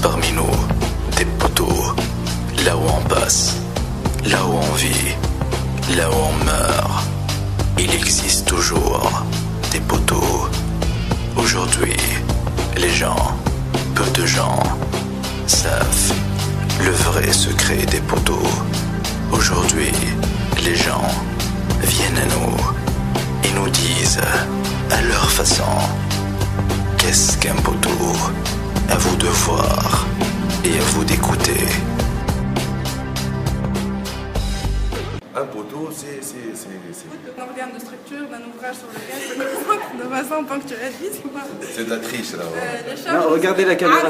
parmi nous des poteaux. Là où on passe, là où on vit, là où on meurt, il existe toujours des poteaux. Aujourd'hui, les gens, peu de gens, savent le vrai secret des poteaux. Aujourd'hui, les gens viennent à nous et nous disent à leur façon qu'est-ce qu'un poteau. À vous de voir et à vous d'écouter. Un poteau, c'est... Un organe de structure d'un ouvrage sur lequel je me concentre de façon ponctuelle. C'est de la triche là. Ouais. Non, regardez la caméra.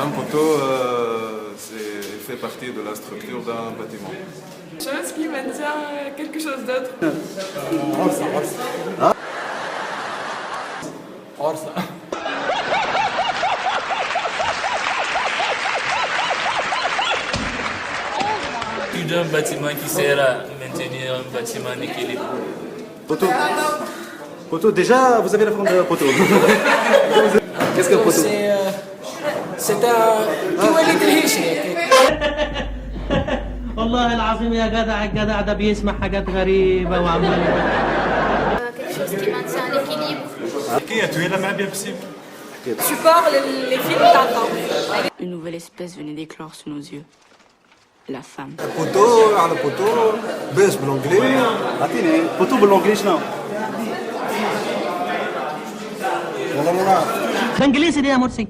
Un poteau, fait partie de la structure d'un bâtiment. Chose qui maintient quelque chose d'autre. Plus d'un bâtiment qui sert à maintenir un bâtiment en équilibre. Poteau. Poteau, déjà, vous avez la forme de poteau. Qu'est-ce qu'un poteau? C'est un كيما الإلكتريشن. والله العظيم يا جدع الجدع ده بيسمع حاجات غريبة وعمال quelque chose qui maintient l'équilibre. Qui a tué la main bien possible? Support les films d'antan. Une nouvelle espèce venait d'éclore sous nos yeux. La femme. poteau, على poteau, باش بالانجلي. عطيني poteau بالانجلي شنو؟ والله ما نعرف. بالانجليزي دي يا مرسي.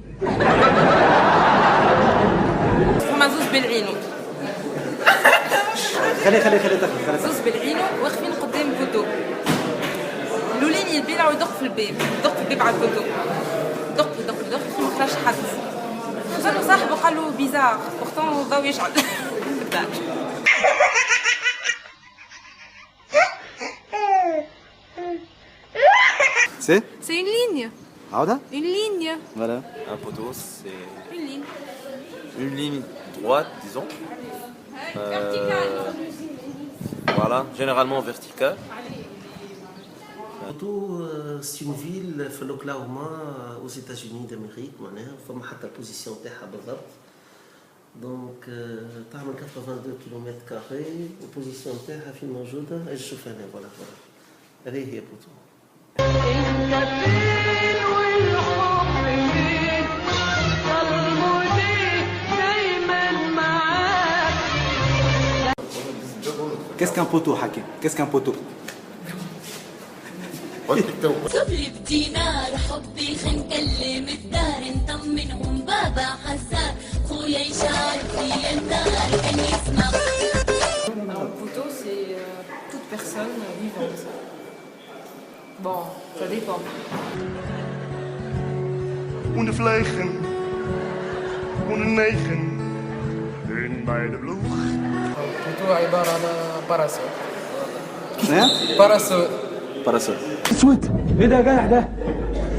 هما زوز بالعينو. خلي تاخذ. زوز بالعينو واقفين قدام البوتو. الاولين يبيع ويدق في الباب، يدق في الباب على البوتو. يدق ما خرجش حد. وصل صاحبه قال له بيزار، pourtant الضوء يشعل. C'est une ligne. عودة؟ Une ligne. Voilà. Un poteau, c'est Une ligne. une ligne droite, disons. Voilà, généralement verticale. Poteau, c'est une ville في l'Oklahoma aux États-Unis d'Amérique معناها فما حتى البوزيسيون تاعها بالضبط. دونك تعمل 82 كيلومتر كاري والبوزيسيون تاعها فين موجوده اجي شوف هنا فوالا هذه هي بوتو. Qu'est-ce qu'un poteau, Hakim? Qu'est-ce qu'un poteau? صبري بدينار حبي خلينا نكلم الدار نطمنهم بابا حزار خويا يشارك في الدار كان يسمع. Un poteau, c'est toute personne vivante. Bon, ça dépend. Ohne vliegen, ohne negen, in bij de ploeg. البوتو عباره عن باراسول. ايه؟ باراسول. باراسول. اسود ايه ده يا جدع ده؟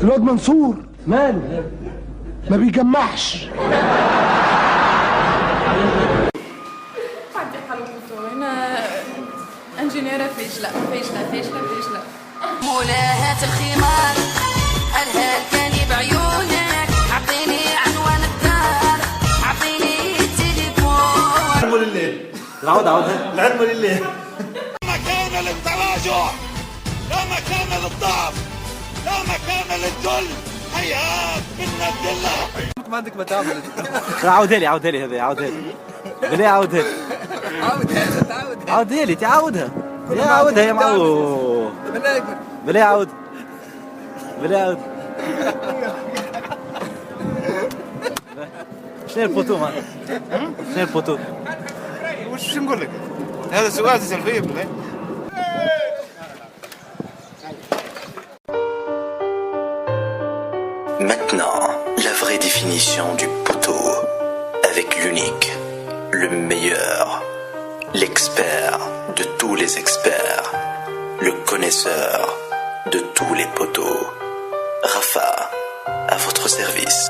الواد منصور ماله؟ ما بيجمعش. حد يقال البوتو هنا انجينيرة فاشلة. مولاهات الخمار قالها الكاني بعيونك عطيني عنوان الدار عطيني التليفون. العلم لله. عودها. العلم لله. لا مكان للتراجع، لا مكان للضعف، لا مكان للذل. هيهات منا الذلة. ما عندك ما تعمل. عودها لي هذه عودها لي. بلي عودها لي تعاودها. يا معود. بلي عود. شنو البوتو مان؟ شنو البوتو؟ وش نقول لك؟ هذا سؤال تسأل فيه بالله. Maintenant, la vraie définition du poteau, avec l'unique, le meilleur, l'expert de tous les experts, le connaisseur de tous les poteaux. Rafa, à votre service.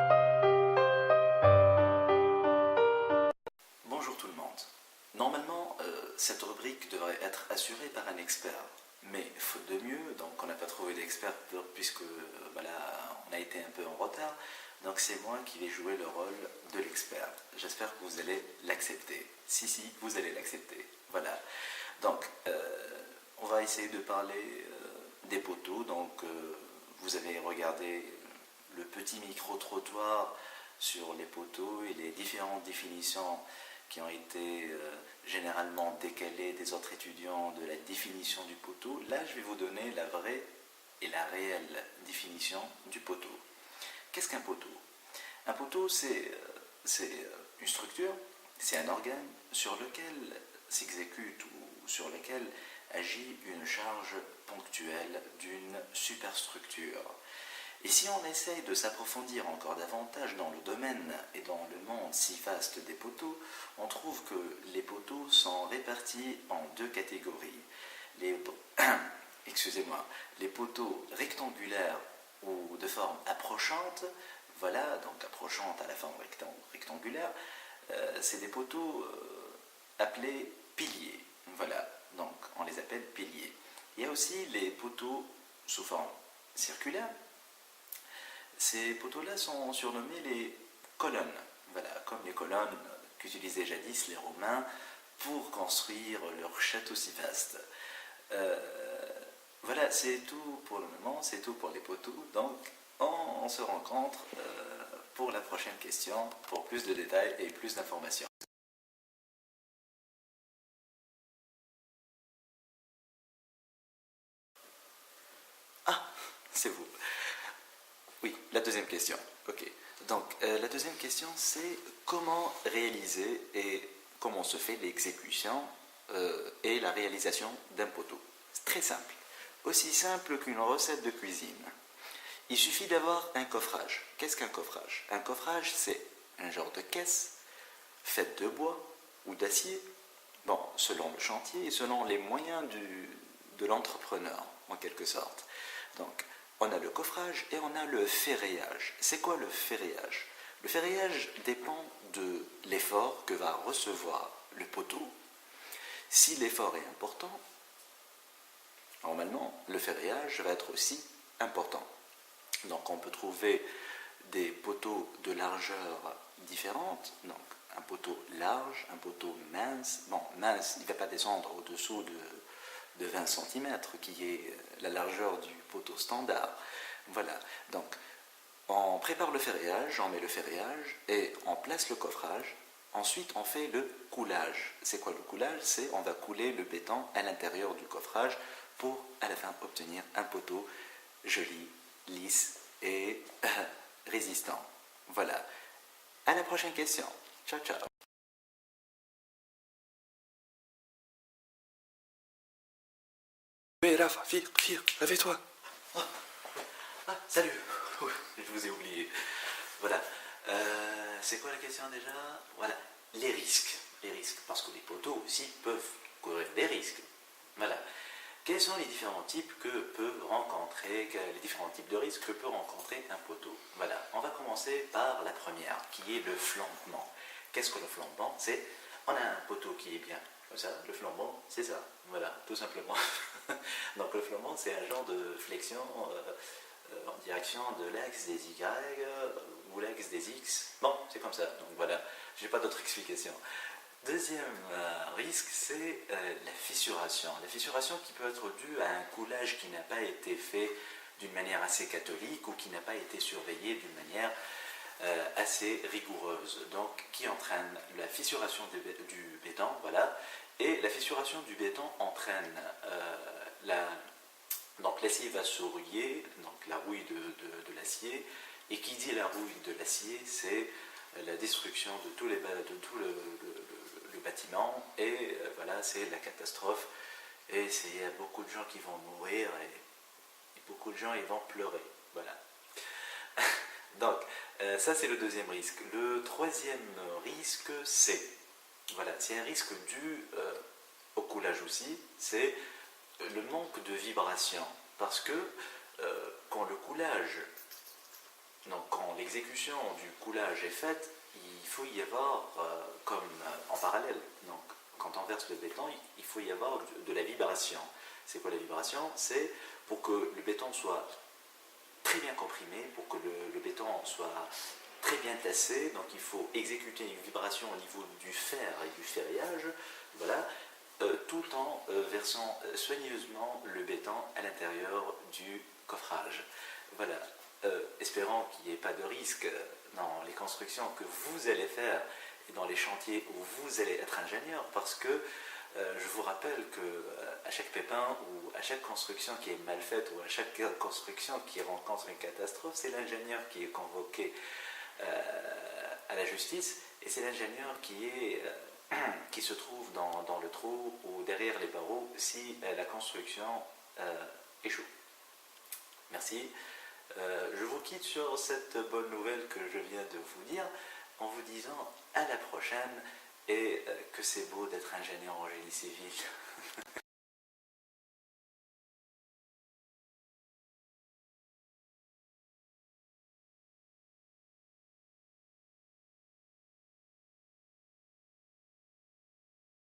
Bonjour tout le monde. Normalement, cette rubrique devrait être assurée par un expert. Mais faute de mieux, donc on n'a pas trouvé d'expert puisque voilà, on a été un peu en retard. Donc c'est moi qui vais jouer le rôle de l'expert. J'espère que vous allez l'accepter. Si, vous allez l'accepter. Voilà. Donc, on va essayer de parler des poteaux. Donc, vous avez regardé le petit micro-trottoir sur les poteaux et les différentes définitions qui ont été généralement décalées des autres étudiants de la définition du poteau. Là, je vais vous donner la vraie et la réelle définition du poteau. Qu'est-ce qu'un poteau? Un poteau, c'est une structure, c'est un organe sur lequel s'exécute ou sur lequel agit une charge ponctuelle d'une superstructure. Et si on essaye de s'approfondir encore davantage dans le domaine et dans le monde si vaste des poteaux, on trouve que les poteaux sont répartis en deux catégories. Excusez-moi, les poteaux rectangulaires ou de forme approchante, voilà, donc approchante à la forme rectangulaire, c'est des poteaux appelés piliers, voilà, donc on les appelle piliers. Il y a aussi les poteaux sous forme circulaire. Ces poteaux-là sont surnommés les colonnes, voilà, comme les colonnes qu'utilisaient jadis les Romains pour construire leurs châteaux si vastes. Voilà, c'est tout pour le moment, c'est tout pour les poteaux. Donc, on se rencontre pour la prochaine question, pour plus de détails et plus d'informations. Ah, c'est vous. Oui, la deuxième question. Ok. Donc, la deuxième question, c'est comment réaliser et comment se fait l'exécution et la réalisation d'un poteau. C'est très simple. Aussi simple qu'une recette de cuisine. Il suffit d'avoir un coffrage. Qu'est-ce qu'un coffrage? Un coffrage, c'est un genre de caisse faite de bois ou d'acier, bon, selon le chantier et selon les moyens de l'entrepreneur, en quelque sorte. Donc, on a le coffrage et on a le ferraillage. C'est quoi le ferraillage? Le ferraillage dépend de l'effort que va recevoir le poteau. Si l'effort est important, normalement, le ferraillage va être aussi important. Donc, on peut trouver des poteaux de largeur différente. Donc, un poteau large, un poteau mince. Bon, mince, il ne va pas descendre au-dessous de 20 cm, qui est la largeur du poteau standard. Voilà. Donc, on prépare le ferraillage, on met le ferraillage et on place le coffrage. Ensuite, on fait le coulage. C'est quoi le coulage? C'est on va couler le béton à l'intérieur du coffrage pour, à la fin, obtenir un poteau joli, lisse et résistant. Voilà. À la prochaine question. Ciao, ciao. Oui, Rafa, viens, réveille-toi. Ah, salut. Je vous ai oublié. Voilà. C'est quoi la question déjà? Voilà. Les risques. Les risques. Parce que les poteaux aussi peuvent courir des risques. Voilà. Quels sont les différents types que peut rencontrer, les différents types de risques que peut rencontrer un poteau? Voilà. On va commencer par la première, qui est le flambement. Qu'est-ce que le flambement? C'est, on a un poteau qui est bien comme ça. Le flambement, c'est ça. Voilà, tout simplement. Donc le flambement, c'est un genre de flexion en direction de l'axe des Y ou l'axe des X. Bon, c'est comme ça. Donc voilà, je n'ai pas d'autre explication. Deuxième risque, c'est la fissuration. La fissuration qui peut être due à un coulage qui n'a pas été fait d'une manière assez catholique ou qui n'a pas été surveillé d'une manière assez rigoureuse. Donc, qui entraîne la fissuration du béton, voilà. Et la fissuration du béton entraîne donc l'acier va se rouiller, donc la rouille de l'acier. Et qui dit la rouille de l'acier, c'est la destruction de tout le bâtiment, et voilà, c'est la catastrophe, et il y a beaucoup de gens qui vont mourir, et beaucoup de gens ils vont pleurer, voilà. Donc, ça c'est le deuxième risque. Le troisième risque, c'est, voilà, c'est un risque dû au coulage aussi, c'est le manque de vibration, parce que quand le coulage, donc quand l'exécution du coulage est faite, il faut y avoir, comme en parallèle, donc quand on verse le béton, il faut y avoir de la vibration. C'est quoi la vibration? C'est pour que le béton soit très bien comprimé pour que le béton soit très bien tassé. Donc il faut exécuter une vibration au niveau du fer et du ferriage, voilà, tout en versant soigneusement le béton à l'intérieur du coffrage. Voilà, espérant qu'il n'y ait pas de risque dans les constructions que vous allez faire et dans les chantiers où vous allez être ingénieur, parce que je vous rappelle qu'à chaque pépin ou à chaque construction qui est mal faite ou à chaque construction qui rencontre une catastrophe, c'est l'ingénieur qui est convoqué à la justice, et c'est l'ingénieur qui se trouve dans le trou ou derrière les barreaux si la construction échoue. Merci. Je vous quitte sur cette bonne nouvelle que je viens de vous dire en vous disant à la prochaine et que c'est beau d'être ingénieur en génie civil.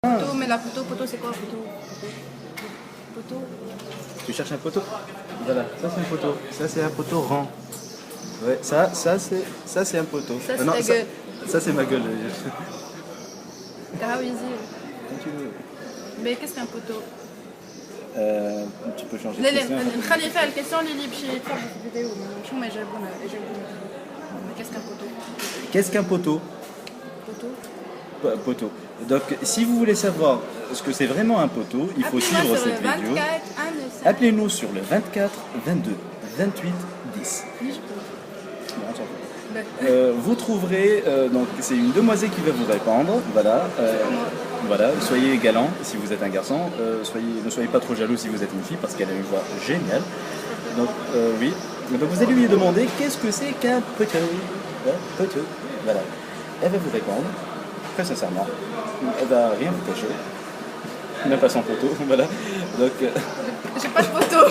Poteau, mais la poteau c'est quoi poteau? Poteau. Tu cherches un poteau? Voilà, ça c'est un poteau. Ça c'est un poteau rond. Ouais, ça c'est un poteau. Ça c'est non, ta gueule. Ça c'est ma gueule. Mais qu'est-ce qu'un poteau? Tu peux changer de لا question. لا نخلي فيها الكيسيون اللي باش يتفرجوا في الفيديو شو ما يجاوبونا. Qu'est-ce qu'un poteau? Qu'est-ce qu'un poteau? Poteau. Poteau. Donc si vous voulez savoir ce que c'est vraiment un poteau, il faut suivre cette vidéo. Appelez-nous sur le 24 22 28 10. Vous trouverez, donc c'est une demoiselle qui va vous répondre, voilà, voilà, soyez galant si vous êtes un garçon, ne soyez pas trop jaloux si vous êtes une fille parce qu'elle a une voix géniale, donc oui, donc vous allez lui demander qu'est-ce que c'est qu'un poteau, poteau, voilà, elle va vous répondre, très sincèrement, elle va rien vous cacher, même pas son poteau, voilà, donc... J'ai pas de poteau.